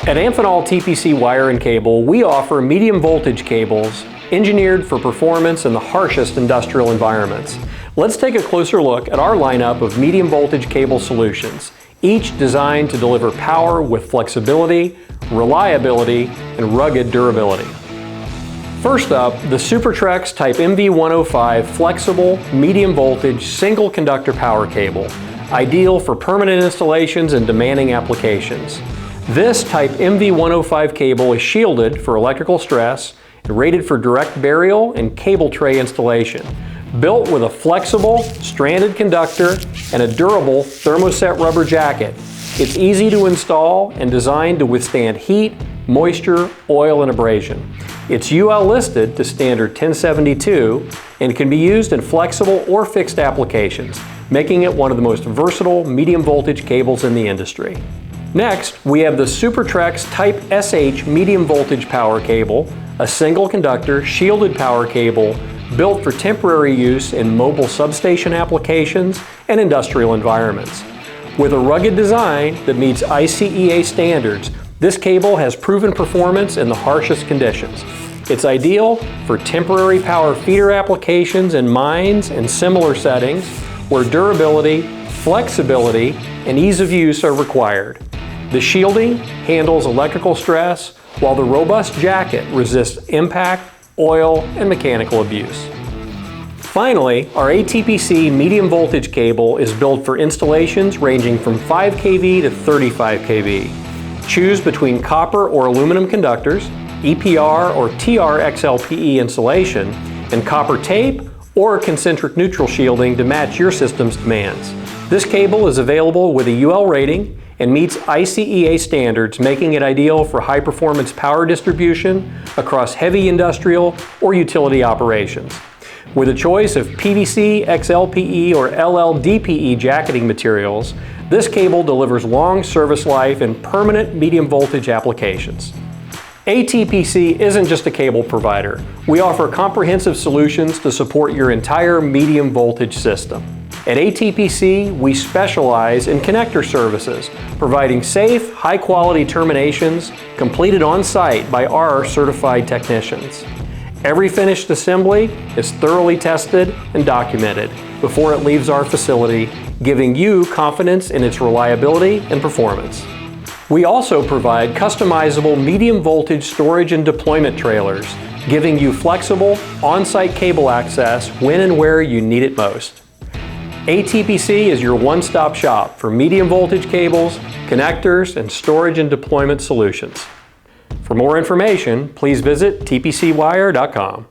At Amphenol TPC Wire and Cable, we offer medium voltage cables engineered for performance in the harshest industrial environments. Let's take a closer look at our lineup of medium voltage cable solutions, each designed to deliver power with flexibility, reliability, and rugged durability. First up, the Super-Trex Type MV-105 flexible, medium voltage, single conductor power cable, ideal for permanent installations and demanding applications. This Type MV-105 cable is shielded for electrical stress and rated for direct burial and cable tray installation. Built with a flexible, stranded conductor and a durable thermoset rubber jacket, it's easy to install and designed to withstand heat, moisture, oil, and abrasion. It's UL listed to standard 1072 and can be used in flexible or fixed applications, making it one of the most versatile medium voltage cables in the industry. Next, we have the Super-Trex Type SH medium voltage power cable, a single conductor shielded power cable built for temporary use in mobile substation applications and industrial environments. With a rugged design that meets ICEA standards, this cable has proven performance in the harshest conditions. It's ideal for temporary power feeder applications in mines and similar settings where durability, flexibility, and ease of use are required. The shielding handles electrical stress, while the robust jacket resists impact, oil, and mechanical abuse. Finally, our ATPC medium voltage cable is built for installations ranging from 5 kV to 35 kV. Choose between copper or aluminum conductors, EPR or TR-XLPE insulation, and copper tape or concentric neutral shielding to match your system's demands. This cable is available with a UL rating and meets ICEA standards, making it ideal for high-performance power distribution across heavy industrial or utility operations. With a choice of PVC, XLPE, or LLDPE jacketing materials, this cable delivers long service life and permanent medium voltage applications. ATPC isn't just a cable provider. We offer comprehensive solutions to support your entire medium voltage system. At ATPC, we specialize in connector services, providing safe, high-quality terminations completed on-site by our certified technicians. Every finished assembly is thoroughly tested and documented before it leaves our facility, giving you confidence in its reliability and performance. We also provide customizable medium voltage storage and deployment trailers, giving you flexible, on-site cable access when and where you need it most. ATPC is your one-stop shop for medium voltage cables, connectors, and storage and deployment solutions. For more information, please visit tpcwire.com.